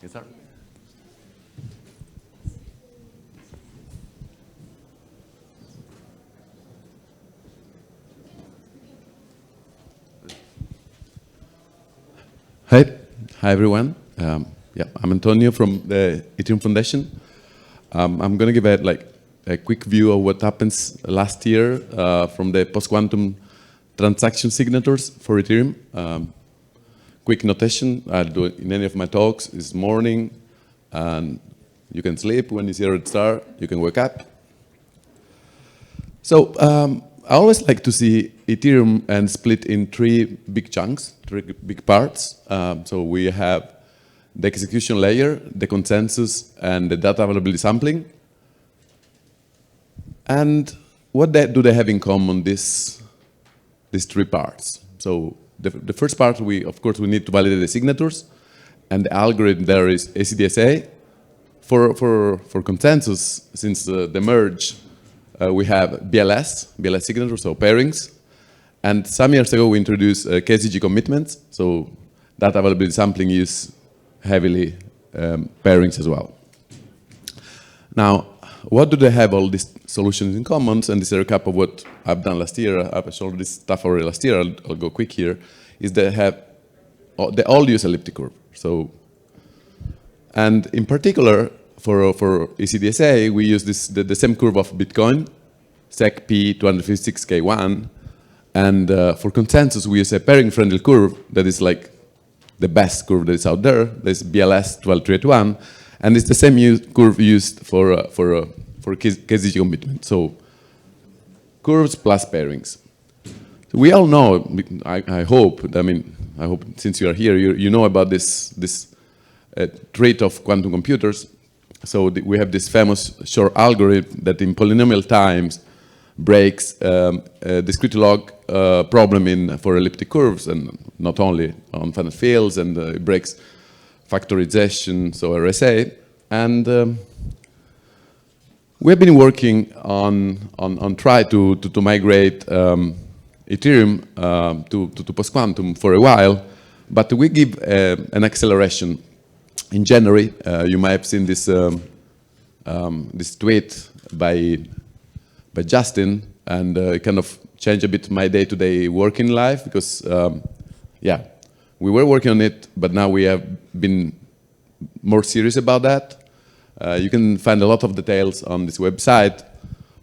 Yes, sir. Hi, hi everyone. Yeah, I'm Antonio from the Ethereum Foundation. I'm going to give a quick view of what happens last year from the post-quantum transaction signatures for Ethereum. Quick notation, I'll do it in any of my talks this morning, and you can sleep when you see red star, you can wake up. So I always like to see Ethereum and split in three big chunks, three big parts. So we have the execution layer, the consensus, and the data availability sampling. And what do they have in common, these three parts? So the first part, of course, we need to validate the signatures, and the algorithm there is ACDSA. For consensus, since the merge, we have BLS signature, so pairings. And some years ago, we introduced KZG commitments, so data availability sampling use heavily pairings as well. Now, what do they have all these solutions in common? And this is a recap of what I've done last year. I've showed this stuff already last year. I'll go quick here. Is they all use elliptic curve. So, and in particular, for ECDSA, we use the same curve of Bitcoin, SEC P256K1. And for consensus, we use a pairing-friendly curve that is like the best curve that is out there. There's BLS 12381, and it's the same curve used for KZG commitment. So curves plus pairings. So we all know. I hope since you are here, you know about this trait of quantum computers. So we have this famous Shor algorithm that in polynomial times breaks a discrete log problem for elliptic curves, and not only on finite fields, and it breaks factorization, so RSA. And we've been working on try to migrate Ethereum to post-quantum for a while, but we give an acceleration. In January, you might have seen this this tweet by Justin, and it kind of changed a bit my day-to-day working life because, yeah, we were working on it, but now we have been more serious about that. You can find a lot of details on this website,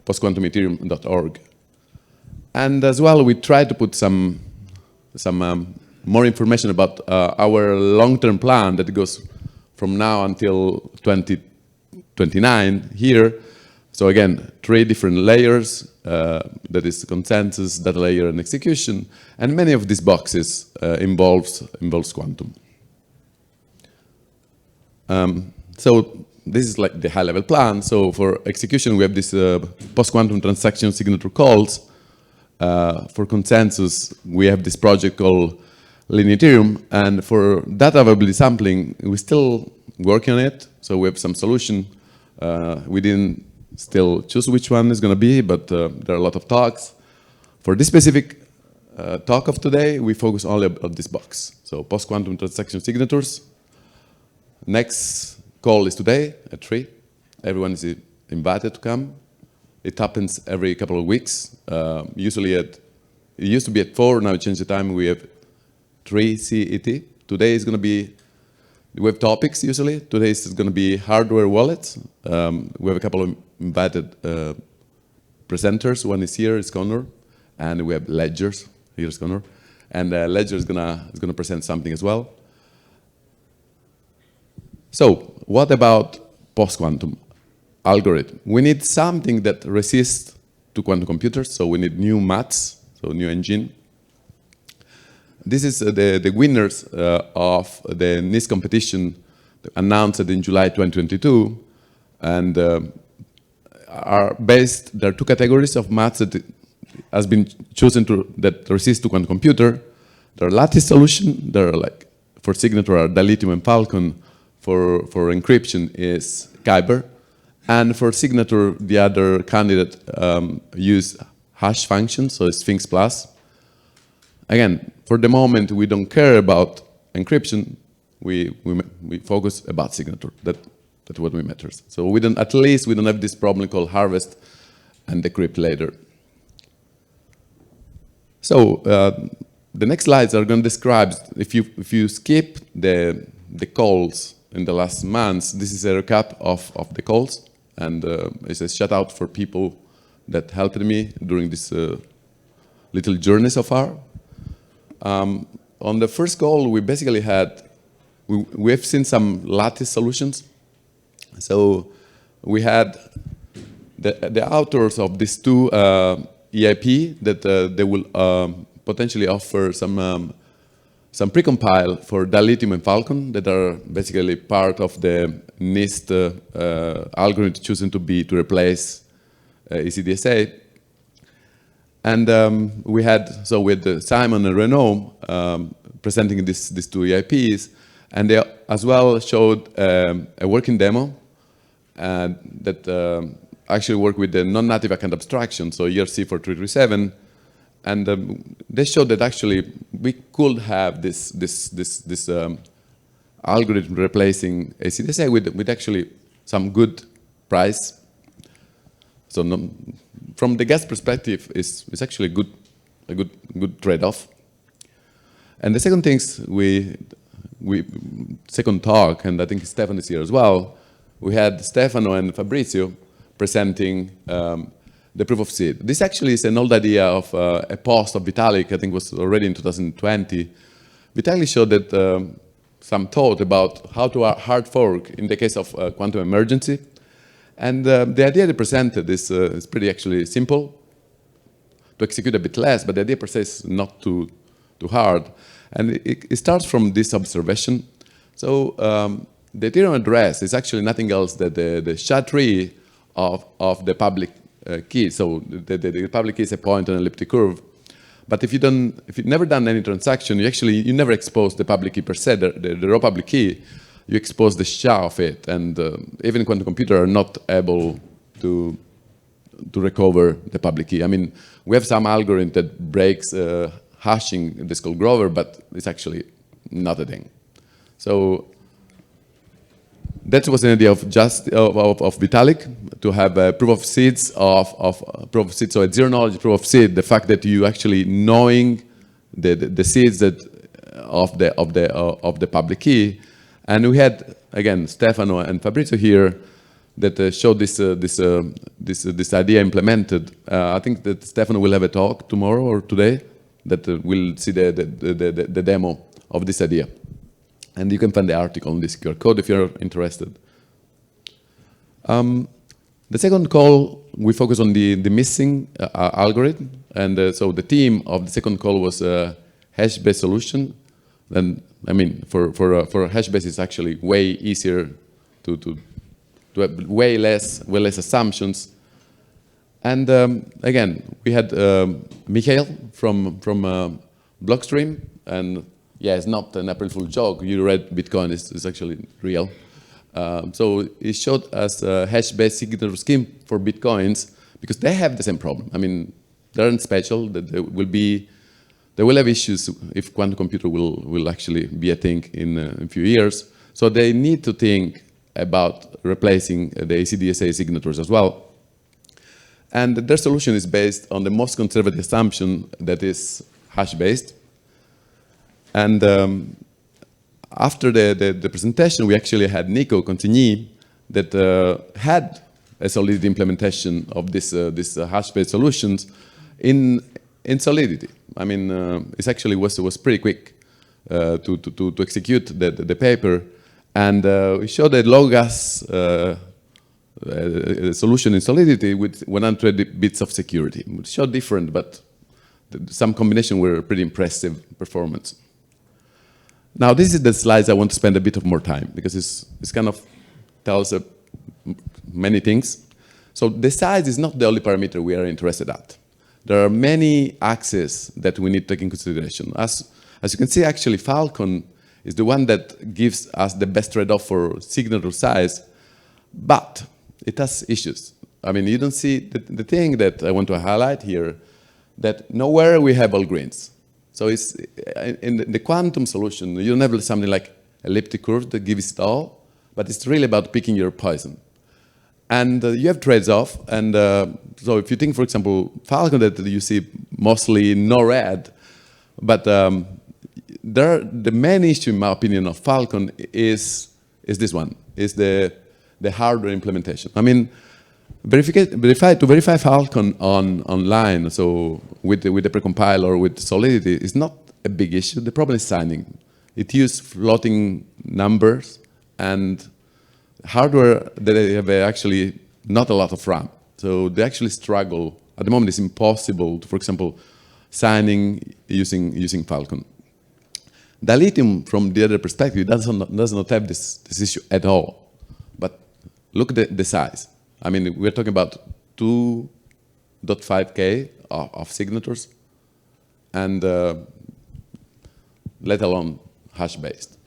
postquantumethereum.org. And as well, we try to put some more information about our long-term plan that goes from now until 2029 here. So again, three different layers, that is consensus, data layer, and execution. And many of these boxes involves quantum. So this is like the high-level plan. So for execution, we have this post-quantum transaction signature calls. For consensus, we have this project called Linear Ethereum. And for data availability sampling, we're still working on it. So we have some solution. We didn't still choose which one is going to be, but there are a lot of talks. For this specific talk of today, we focus only on this box. So post-quantum transaction signatures. Next call is today at 3. Everyone is invited to come. It happens every couple of weeks. Usually it used to be at 4, now we changed the time. We have 3 CET. Today is going to be, we have topics usually. Today is going to be hardware wallets. We have a couple of invited presenters. One is here, it's Connor, and we have ledgers. Here's Connor, and Ledger is gonna present something as well. So, what about post-quantum algorithm? We need something that resists to quantum computers. So we need new maths, so new engine. This is the winners of the NIST competition announced in July 2022, and there are 2 categories of maths that has been chosen that resist to quantum computer. There are lattice solution. There are like for signature are dilithium and Falcon. For encryption is Kyber, and for signature the other candidate use hash functions, so it's Sphinx Plus. Again, for the moment we don't care about encryption. we focus about signature. That's what matters. So at least we don't have this problem called harvest and decrypt later. So the next slides are going to describe, if you skip the calls in the last months, this is a recap of the calls, and it's a shout out for people that helped me during this little journey so far. On the first call, we basically we have seen some lattice solutions. So we had the authors of these two EIP that they will potentially offer some precompile for Dilithium and Falcon that are basically part of the NIST algorithm chosen to replace ECDSA. And we had with Simon and Renaud presenting these two EIPs, and they as well showed a working demo that actually work with the non-native account abstraction, so ERC 4337, and they showed that actually we could have this algorithm replacing ACDSA with actually some good price. So from the guest perspective, it's actually a good trade-off. And the second things second talk, and I think Stefano is here as well. We had Stefano and Fabrizio presenting the proof of seed. This actually is an old idea of a post of Vitalik, I think was already in 2020. Vitalik showed that some thought about how to hard fork in the case of quantum emergency. And the idea they presented is pretty actually simple to execute a bit less, but the idea per se is not too hard. And it starts from this observation. So the Ethereum address is actually nothing else than the SHA-tree of the public key. So the public key is a point on an elliptic curve. But if you've never done any transaction, you never expose the public key per se, the raw public key. You expose the SHA of it, and even quantum computers are not able to recover the public key. I mean, we have some algorithm that breaks hashing, this called Grover, but it's actually not a thing. So that was an idea of Vitalik to have a proof of seeds proof of seed. So at zero knowledge proof of seed, the fact that you actually knowing the seeds that of the public key. And we had again Stefano and Fabrizio here that showed this idea implemented. I think that Stefano will have a talk tomorrow or today that will see the demo of this idea. And you can find the article on this QR code if you're interested. The second call, we focus on the missing algorithm. And so the theme of the second call was hash-based solution. And I mean, for a hash-based, it's actually way easier to have way less assumptions. And again, we had Mikhail from Blockstream, and yeah, it's not an April Fool joke. You read Bitcoin, it's actually real. So it showed us a hash-based signature scheme for Bitcoins because they have the same problem. I mean, they aren't special. They will have issues if quantum computer will actually be a thing in a few years. So they need to think about replacing the ACDSA signatures as well. And their solution is based on the most conservative assumption that is hash-based. And after the presentation, we actually had Nico Contigny that had a Solidity implementation of this hash-based solutions in Solidity. I mean, it actually was pretty quick to execute the paper, and we showed a low-gas solution in Solidity with 100 bits of security. It showed different, but some combination were pretty impressive performance. Now, this is the slides I want to spend a bit of more time because it's kind of tells many things. So the size is not the only parameter we are interested at. There are many axes that we need to take in consideration. As you can see, actually, Falcon is the one that gives us the best trade-off for signature size, but it has issues. I mean, you don't see the thing that I want to highlight here, that nowhere we have all greens. So it's in the quantum solution, you don't have something like elliptic curve that gives it all, but it's really about picking your poison. And you have trades-off, and so if you think, for example, Falcon, that you see mostly no red, but the main issue, in my opinion, of Falcon is this one, is the hardware implementation. I mean, to verify Falcon online, so with the precompile or with Solidity, is not a big issue. The problem is signing. It uses floating numbers and hardware that they have actually not a lot of RAM. So they actually struggle. At the moment, it's impossible to, for example, signing using Falcon. Dilithium, from the other perspective, does not have this issue at all. But look at the size. I mean, we're talking about 2.5K of signatures, and let alone hash-based.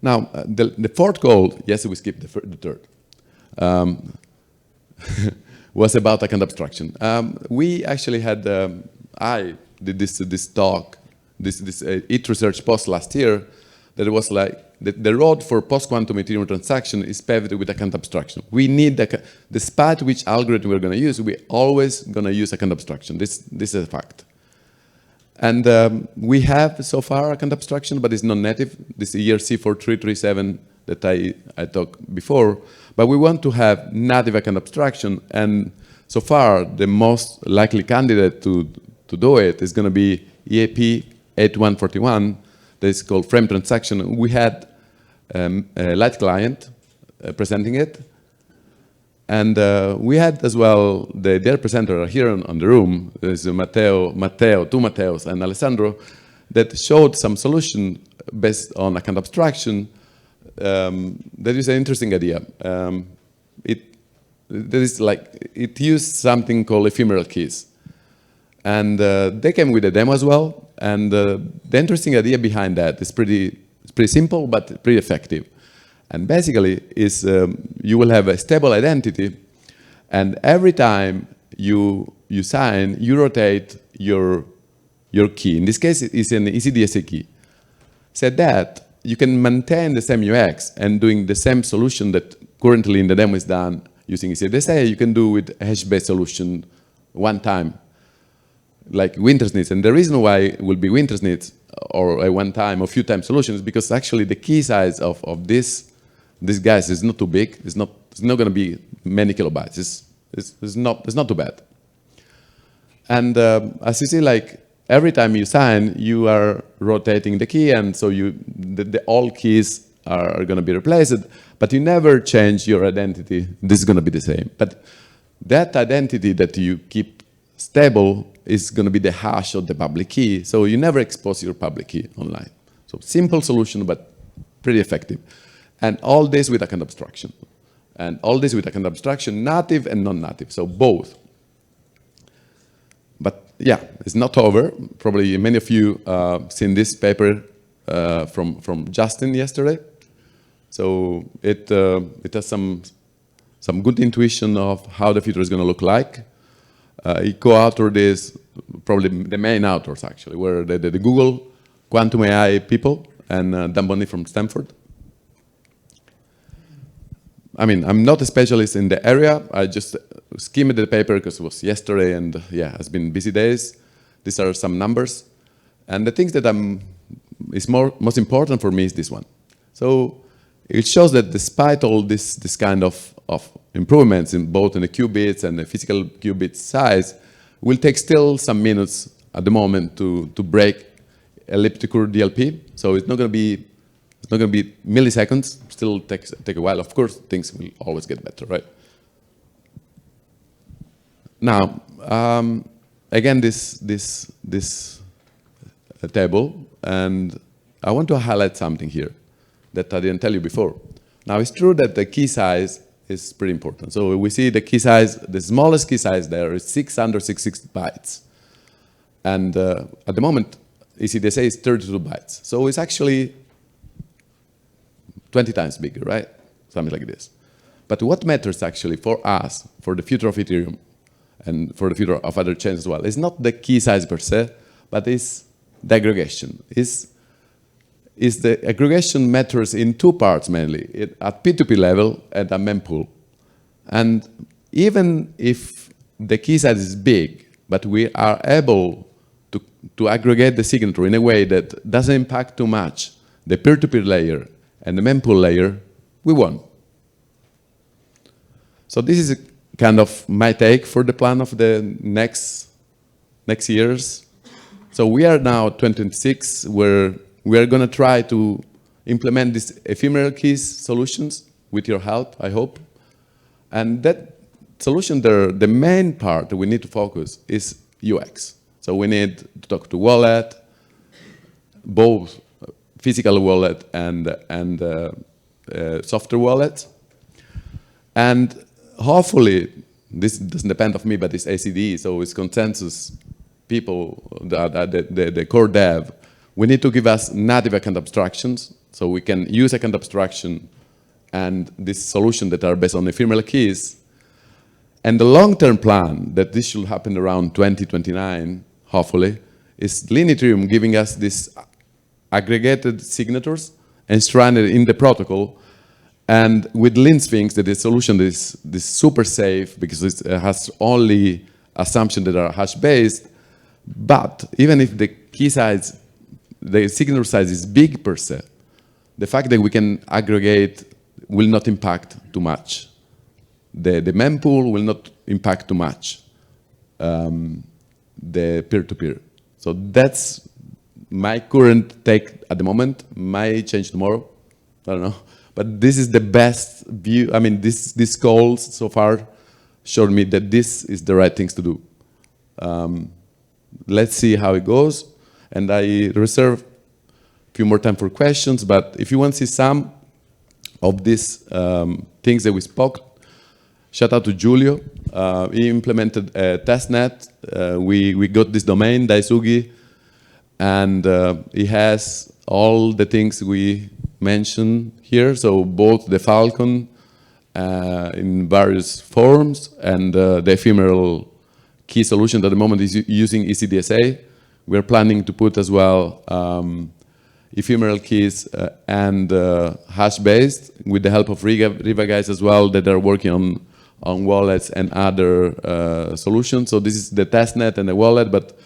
Now, the fourth goal, yes, we skipped the third, was about account abstraction. We actually had, I did this talk, this IT research post last year, that it was like, the road for post-quantum Ethereum transaction is paved with account abstraction. We need, despite which algorithm we're going to use, we're always going to use account abstraction. This is a fact. And we have so far account abstraction, but it's non-native. This is ERC 4337 that I talked before. But we want to have native account abstraction, and so far the most likely candidate to do it is going to be EAP 8141. That is called frame transaction. We had a light client presenting it, and we had as well their presenter here on the room. There's two Mateos, and Alessandro, that showed some solution based on account abstraction. That is an interesting idea. It used something called ephemeral keys, and they came with a demo as well. And the interesting idea behind that is pretty simple, but pretty effective. And basically, is you will have a stable identity, and every time you sign, you rotate your key. In this case, it's an ECDSA key. Said that, you can maintain the same UX and doing the same solution that currently in the demo is done using ECDSA, you can do with a hash-based solution one time, like Wintersnitz. And the reason why it will be Wintersnitz or a one-time or few-time solution is because actually the key size of these guys is not too big. It's not going to be many kilobytes. It's not too bad. And as you see, like every time you sign, you are rotating the key, and so all keys are going to be replaced, but you never change your identity. This is going to be the same. But that identity that you keep stable is going to be the hash of the public key, so you never expose your public key online. So simple solution, but pretty effective. And all this with account abstraction. And all this with account abstraction, native and non-native, so both. But yeah, it's not over. Probably many of you seen this paper from Justin yesterday. So it has some good intuition of how the future is going to look like. He co-authored this, probably the main authors actually, were the Google Quantum AI people and Dan Bonney from Stanford. I mean, I'm not a specialist in the area. I just skimmed the paper because it was yesterday, and yeah, it's been busy days. These are some numbers. And the things that is most important for me is this one. So it shows that despite all this kind of improvements in both in the qubits and the physical qubit size, will take still some minutes at the moment to break elliptic curve DLP. So it's not going to be milliseconds. Still take a while. Of course, things will always get better, right? Now, again, this table, and I want to highlight something here that I didn't tell you before. Now, it's true that the key size is pretty important. So we see the key size, the smallest key size there is 666 bytes. And at the moment, ECDSA is 32 bytes. So it's actually 20 times bigger, right? Something like this. But what matters actually for us, for the future of Ethereum, and for the future of other chains as well, is not the key size per se, but it's the aggregation. It's is the aggregation matters in two parts mainly, at P2P level and at mempool. And even if the key size is big, but we are able to aggregate the signature in a way that doesn't impact too much the peer-to-peer layer and the mempool layer, we won. So this is kind of my take for the plan of the next years. So we are now 2026, where we are going to try to implement these ephemeral keys solutions with your help, I hope. And that solution, the main part that we need to focus is UX. So we need to talk to wallet, both physical wallet and software wallet. And hopefully, this doesn't depend on me, but it's ACD, so it's consensus people, the core dev. We need to give us native account abstractions, so we can use account abstraction and this solution that are based on ephemeral keys. And the long-term plan, that this should happen around 2029, hopefully, is Ethereum giving us these aggregated signatures enshrined in the protocol. And with Sphinx, that the solution is super safe because it has only assumptions that are hash-based. But even if the key size, the signature size is big per se, the fact that we can aggregate will not impact too much. The mempool will not impact too much the peer-to-peer. So that's my current take at the moment. Might change tomorrow, I don't know. But this is the best view. I mean, these calls so far showed me that this is the right things to do. Let's see how it goes. And I reserve a few more time for questions, but if you want to see some of these things that we spoke, shout out to Giulio. He implemented a testnet. We got this domain, Daisugi, and he has all the things we mentioned here, so both the Falcon in various forms and the ephemeral key solution that at the moment is using ECDSA. We're planning to put as well ephemeral keys and hash-based with the help of Riva guys as well that are working on wallets and other solutions. So this is the testnet and the wallet, but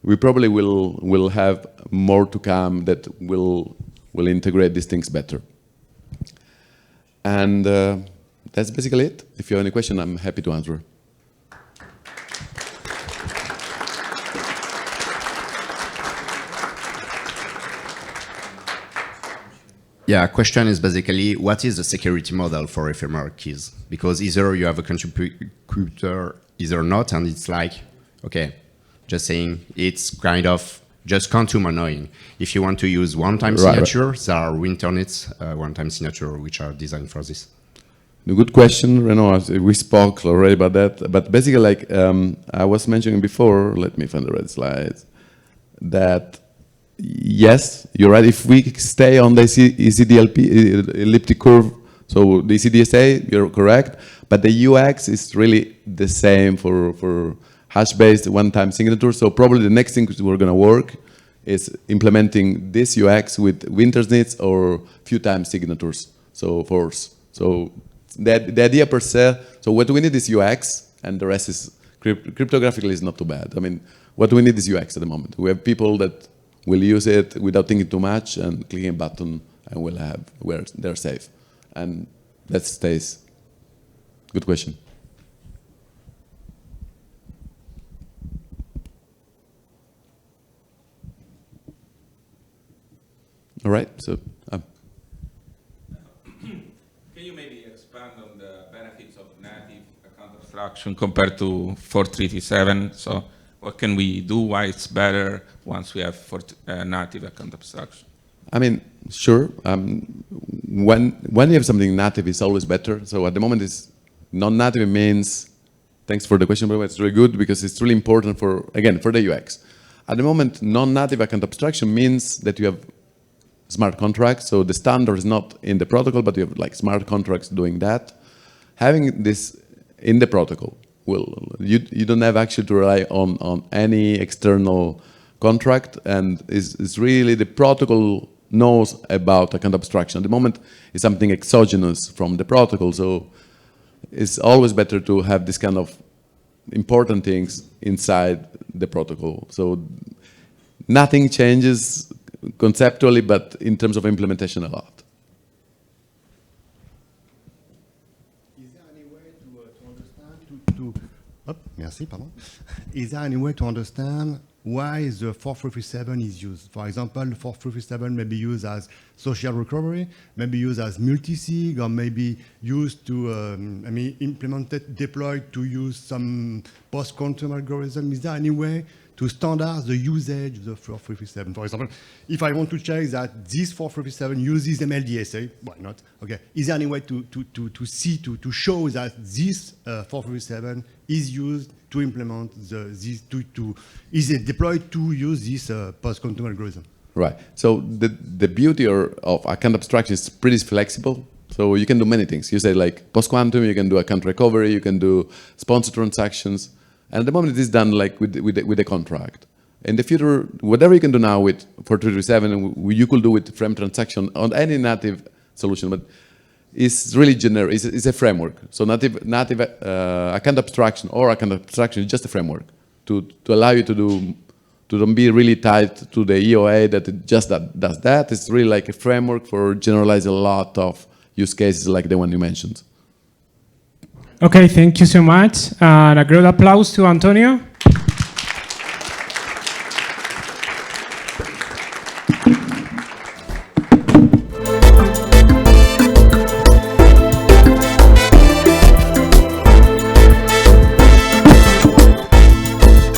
we probably will have more to come that will integrate these things better. And that's basically it. If you have any question, I'm happy to answer. Yeah, question is basically, what is the security model for ephemeral keys? Because either you have a contributor, either not, and it's like, okay, just saying it's kind of just quantum annoying. If you want to use one-time signature, there are internets, one-time signature, which are designed for this. A good question, Renaud. We spoke already about that. But basically, like I was mentioning before, let me find the red slides, that yes, you're right. If we stay on the ECDLP elliptic curve, so the ECDSA, you're correct. But the UX is really the same for hash-based one-time signature. So probably the next thing we're going to work is implementing this UX with Wintersnitz or few times signatures. So force. So the idea per se. So what we need is UX, and the rest is cryptographically is not too bad. I mean, what we need is UX at the moment. We have people that will use it without thinking too much and clicking a button, and we'll have where they're safe. And that stays. Good question. All right, so. Can you maybe expand on the benefits of native account abstraction compared to 4337? So what can we do? Why it's better once we have native account abstraction? I mean, sure. When you have something native, it's always better. So at the moment, it's non-native means, thanks for the question, but it's really good because it's really important for, again, for the UX. At the moment, non-native account abstraction means that you have smart contracts. So the standard is not in the protocol, but you have like smart contracts doing that. Having this in the protocol, you don't have actually to rely on any external contract, and it's really the protocol knows about account abstraction. At the moment, it's something exogenous from the protocol, so it's always better to have this kind of important things inside the protocol. So nothing changes conceptually, but in terms of implementation, a lot. Is there any way to understand, merci, pardon. Is there any way to understand why the 4337 is used? For example, the 4337 may be used as social recovery, maybe used as multi-sig, or maybe used to, implemented, deployed to use some post-quantum algorithm. Is there any way to standardize the usage of the 4337? For example, if I want to check that this 4337 uses MLDSA, why not? Okay. Is there any way to show that this 4337 is used to implement is it deployed to use this post-quantum algorithm? Right. So the beauty of account abstraction is pretty flexible. So you can do many things. You say like post-quantum, you can do account recovery, you can do sponsor transactions. And at the moment it is done like with the contract. In the future, whatever you can do now with 4337, you could do with frame transaction on any native solution, but it's really generic. It's a framework. So native account abstraction or account abstraction is just a framework to allow you to don't be really tied to the EOA that it just does that. It's really like a framework for generalizing a lot of use cases like the one you mentioned. Okay, thank you so much. A great applause to Antonio.